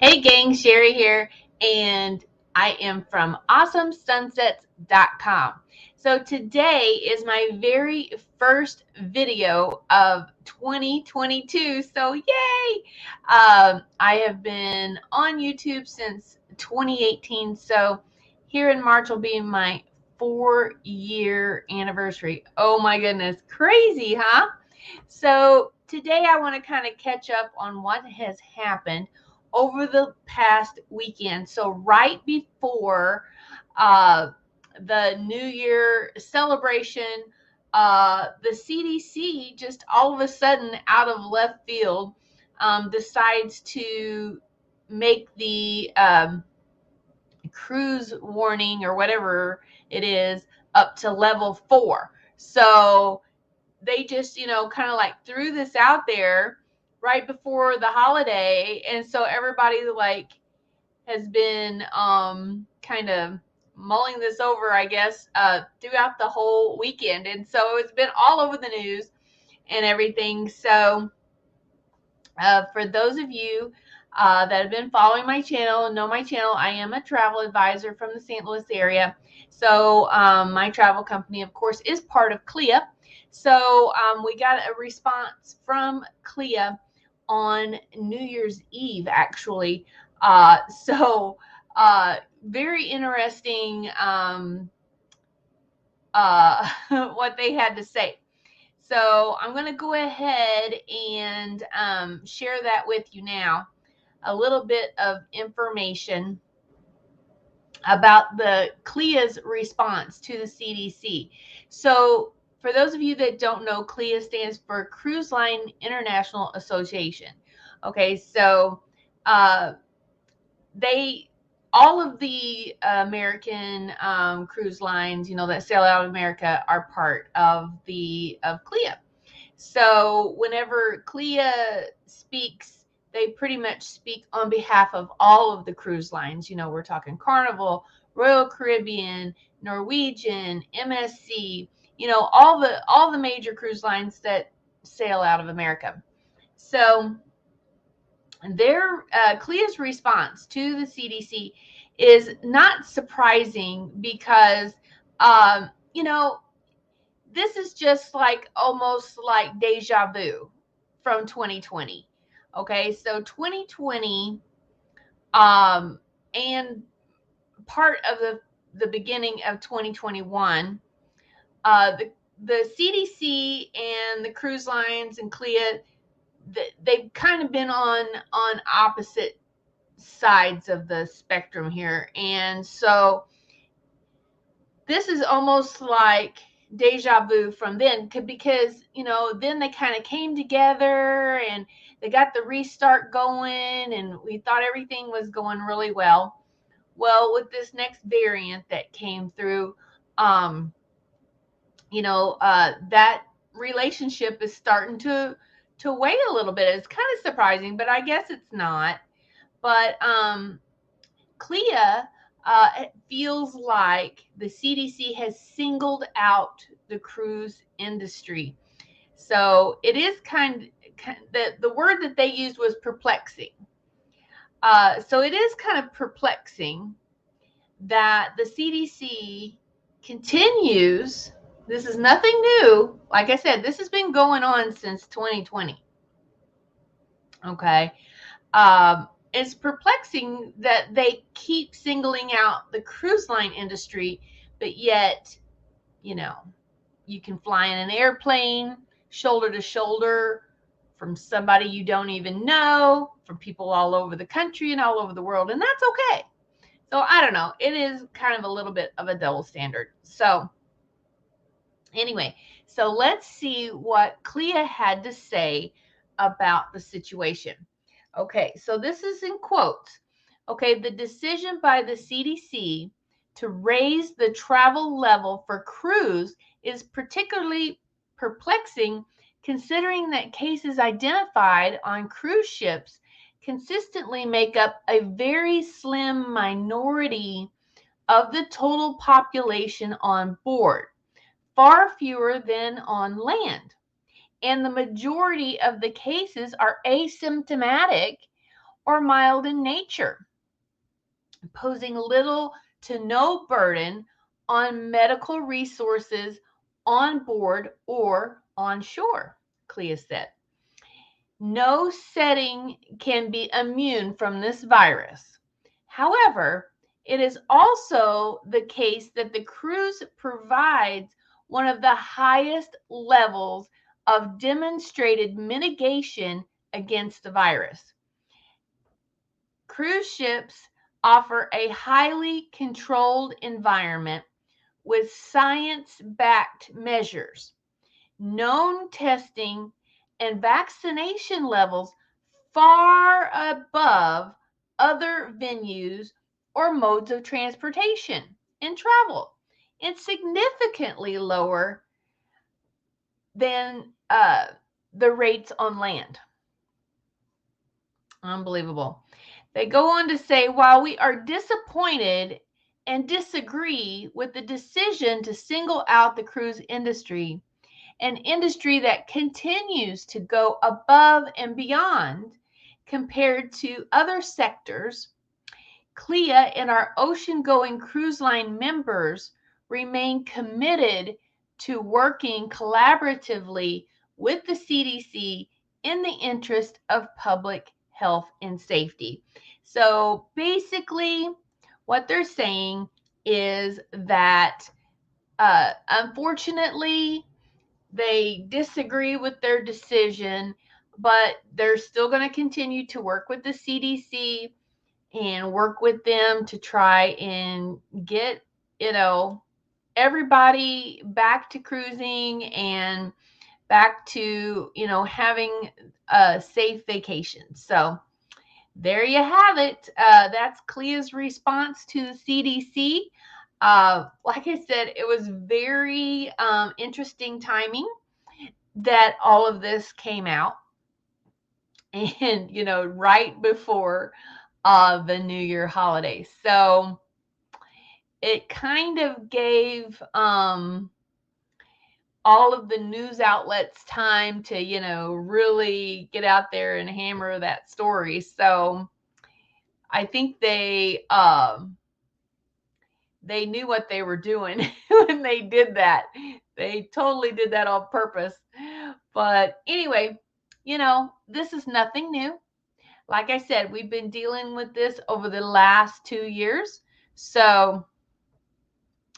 Hey gang, Cheri here, and I am from awesomesunsets.com. So today is my very first video of 2022. So yay! I have been on YouTube since 2018. So here in March will be my 4-year anniversary. Oh my goodness, crazy, huh? So today I want to kind of catch up on what has happened over the past weekend. So right before uh, the New Year celebration, the CDC just all of a sudden out of left field decides to make the cruise warning or whatever it is up to level 4. So they just, kind of like threw this out there right before the holiday. And so everybody like has been kind of mulling this over, I guess, throughout the whole weekend. And so it's been all over the news and everything. So for those of you that have been following my channel and know my channel, I am a travel advisor from the St. Louis area. So my travel company, of course, is part of CLIA. So we got a response from CLIA on New Year's Eve, actually. So very interesting what they had to say. So I'm going to go ahead and share that with you now. A little bit of information about the CLIA's response to the CDC. So for those of you that don't know, CLIA stands for Cruise Line International Association. Okay, so all of the American cruise lines, that sail out of America are part of CLIA. So whenever CLIA speaks, they pretty much speak on behalf of all of the cruise lines. We're talking Carnival, Royal Caribbean, Norwegian, MSC, all the major cruise lines that sail out of America. So their CLIA's response to the CDC is not surprising because, this is just like almost like deja vu from 2020. Okay, so 2020 and part of the beginning of 2021, the CDC and the cruise lines and CLIA, they've kind of been on opposite sides of the spectrum here. And so this is almost like deja vu from then, because then they kind of came together and they got the restart going and we thought everything was going really well. With this next variant that came through, that relationship is starting to weigh a little bit. It's kind of surprising, but I guess it's not. But CLIA it feels like the CDC has singled out the cruise industry. So it is the word that they used was perplexing. So it is kind of perplexing that the CDC continues. This is nothing new. Like I said, this has been going on since 2020. Okay. It's perplexing that they keep singling out the cruise line industry, but yet, you can fly in an airplane shoulder to shoulder from somebody you don't even know, from people all over the country and all over the world, and that's okay. So I don't know. It is kind of a little bit of a double standard. So anyway, so let's see what CLIA had to say about the situation. Okay, so this is in quotes. Okay, the decision by the CDC to raise the travel level for cruise is particularly perplexing, considering that cases identified on cruise ships consistently make up a very slim minority of the total population on board, far fewer than on land. And the majority of the cases are asymptomatic or mild in nature, posing little to no burden on medical resources on board or on shore, CLIA said. No setting can be immune from this virus. However, it is also the case that the cruise provides one of the highest levels of demonstrated mitigation against the virus. Cruise ships offer a highly controlled environment with science-backed measures, known testing, and vaccination levels far above other venues or modes of transportation and travel, and significantly lower than the rates on land. Unbelievable. They go on to say, while we are disappointed and disagree with the decision to single out the cruise industry, an industry that continues to go above and beyond compared to other sectors, CLIA and our ocean-going cruise line members remain committed to working collaboratively with the CDC in the interest of public health and safety. So basically, what they're saying is that unfortunately, they disagree with their decision, but they're still going to continue to work with the CDC and work with them to try and get, everybody back to cruising and back to, having a safe vacation. So there you have it. That's CLIA's response to the CDC. Like I said, it was very interesting timing that all of this came out, and right before the New Year holiday. So it kind of gave all of the news outlets time to really get out there and hammer that story. So I think they knew what they were doing when they did that. They totally did that on purpose. But anyway, this is nothing new. Like I said, we've been dealing with this over the last 2 years. So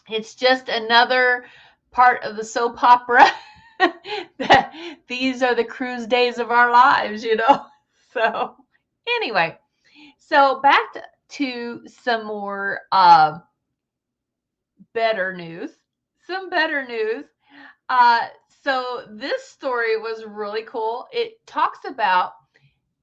it's just another part of the soap opera that these are the cruise days of our lives, So anyway, so back to some more better news. Some better news. So this story was really cool. It talks about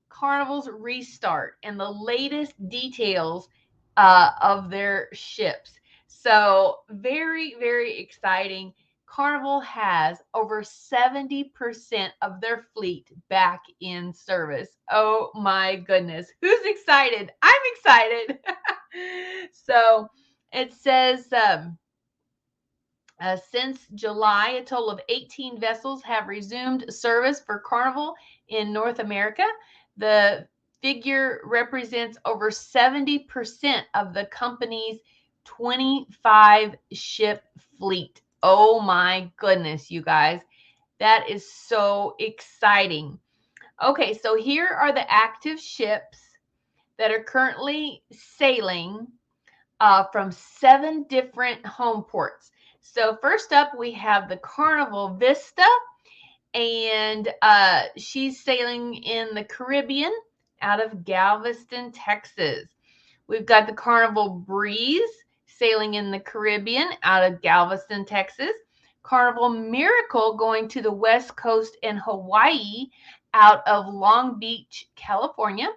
Carnival's restart and the latest details of their ships. So very, very exciting. Carnival has over 70% of their fleet back in service. Oh my goodness. Who's excited? I'm excited. So it says since July, a total of 18 vessels have resumed service for Carnival in North America. The figure represents over 70% of the company's 25 ship fleet. Oh my goodness, you guys. That is so exciting. Okay, so here are the active ships that are currently sailing from 7 different home ports. So first up, we have the Carnival Vista, and she's sailing in the Caribbean out of Galveston, Texas. We've got the Carnival Breeze sailing in the Caribbean out of Galveston, Texas. Carnival Miracle going to the West Coast and Hawaii out of Long Beach, California.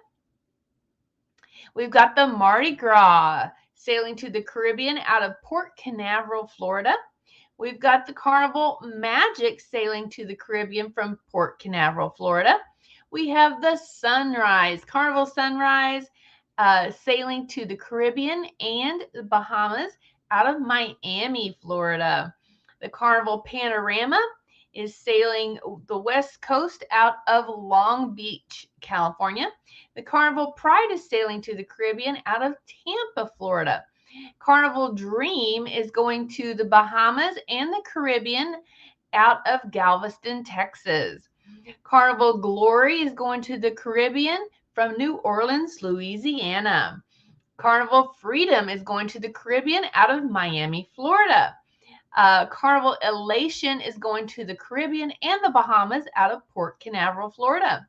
We've got the Mardi Gras sailing to the Caribbean out of Port Canaveral, Florida. We've got the Carnival Magic sailing to the Caribbean from Port Canaveral, Florida. We have the Sunrise, Carnival Sunrise, sailing to the Caribbean and the Bahamas out of Miami, Florida. The Carnival Panorama is sailing the West Coast out of Long Beach, California. The Carnival Pride is sailing to the Caribbean out of Tampa, Florida. Carnival Dream is going to the Bahamas and the Caribbean out of Galveston, Texas. Carnival Glory is going to the Caribbean from New Orleans, Louisiana. Carnival Freedom is going to the Caribbean out of Miami, Florida. Carnival Elation is going to the Caribbean and the Bahamas out of Port Canaveral, Florida.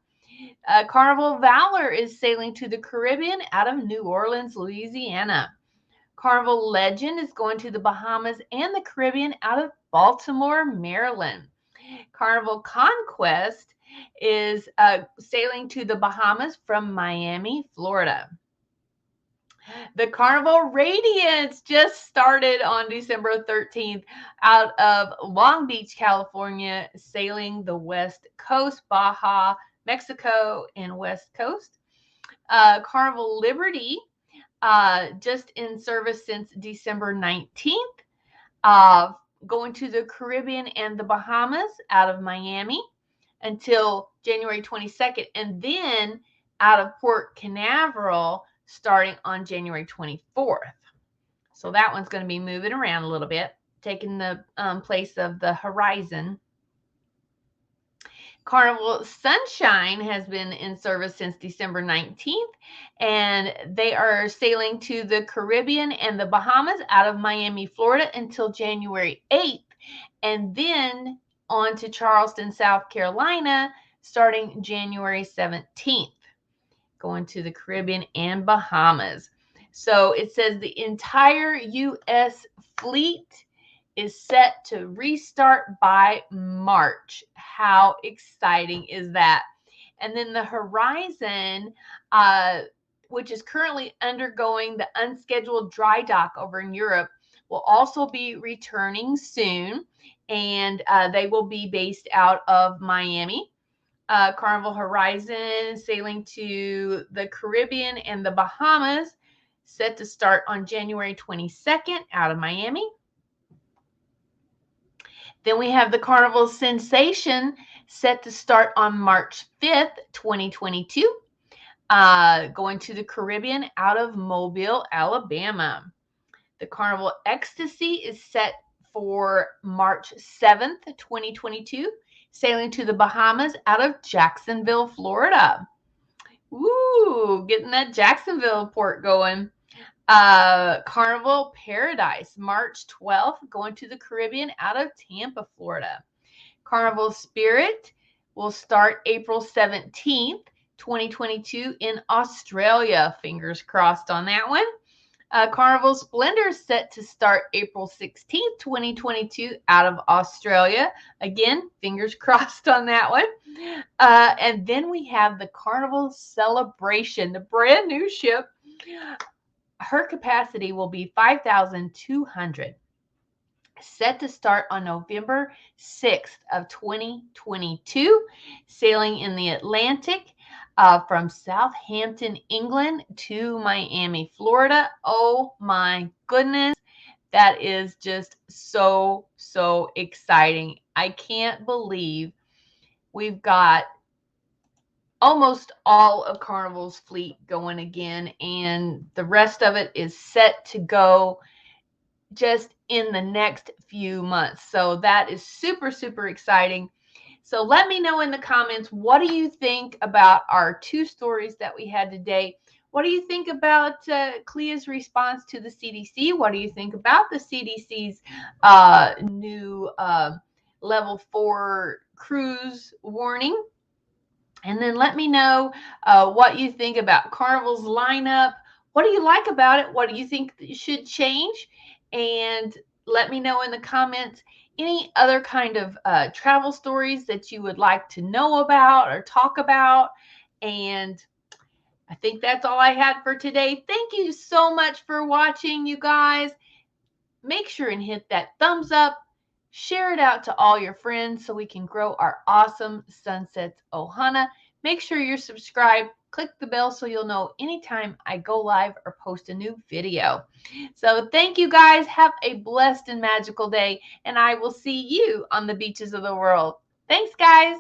Carnival Valor is sailing to the Caribbean out of New Orleans, Louisiana. Carnival Legend is going to the Bahamas and the Caribbean out of Baltimore, Maryland. Carnival Conquest is sailing to the Bahamas from Miami, Florida. The Carnival Radiance just started on December 13th out of Long Beach, California, sailing the West Coast, Baja, Mexico, and West Coast. Carnival Liberty, just in service since December 19th, going to the Caribbean and the Bahamas out of Miami until January 22nd, and then out of Port Canaveral starting on January 24th. So that one's going to be moving around a little bit, taking the place of the Horizon. Carnival Sunshine has been in service since December 19th, and they are sailing to the Caribbean and the Bahamas out of Miami, Florida until January 8th, and then on to Charleston, South Carolina, starting January 17th, going to the Caribbean and Bahamas. So it says the entire U.S. fleet is set to restart by March. How exciting is that? And then the Horizon, which is currently undergoing the unscheduled dry dock over in Europe, will also be returning soon, and they will be based out of Miami. Carnival Horizon sailing to the Caribbean and the Bahamas, set to start on January 22nd out of Miami. Then we have the Carnival Sensation set to start on March 5th, 2022, going to the Caribbean out of Mobile, Alabama. The Carnival Ecstasy is set for March 7th, 2022, sailing to the Bahamas out of Jacksonville, Florida. Ooh, getting that Jacksonville port going. Carnival Paradise, March 12th, going to the Caribbean out of Tampa, Florida. Carnival Spirit will start April 17th, 2022 in Australia. Fingers crossed on that one. Carnival Splendor is set to start April 16th, 2022 out of Australia. Again, fingers crossed on that one. And then we have the Carnival Celebration, the brand new ship. Her capacity will be 5,200. Set to start on November 6th of 2022, sailing in the Atlantic from Southampton, England to Miami, Florida. Oh my goodness. That is just so, so exciting. I can't believe we've got almost all of Carnival's fleet going again, and the rest of it is set to go just in the next few months. So that is super, super exciting. So let me know in the comments, what do you think about our two stories that we had today? What do you think about CLIA's response to the CDC? What do you think about the CDC's new level 4 cruise warning? And then let me know what you think about Carnival's lineup. What do you like about it? What do you think should change? And let me know in the comments any other kind of travel stories that you would like to know about or talk about. And I think that's all I had for today. Thank you so much for watching, you guys. Make sure and hit that thumbs up. Share it out to all your friends so we can grow our awesome Sunsets Ohana. Make sure you're subscribed. click the bell so you'll know anytime I go live or post a new video. So thank you guys. Have a blessed and magical day, and I will see you on the beaches of the world. Thanks, guys.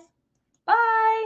Bye.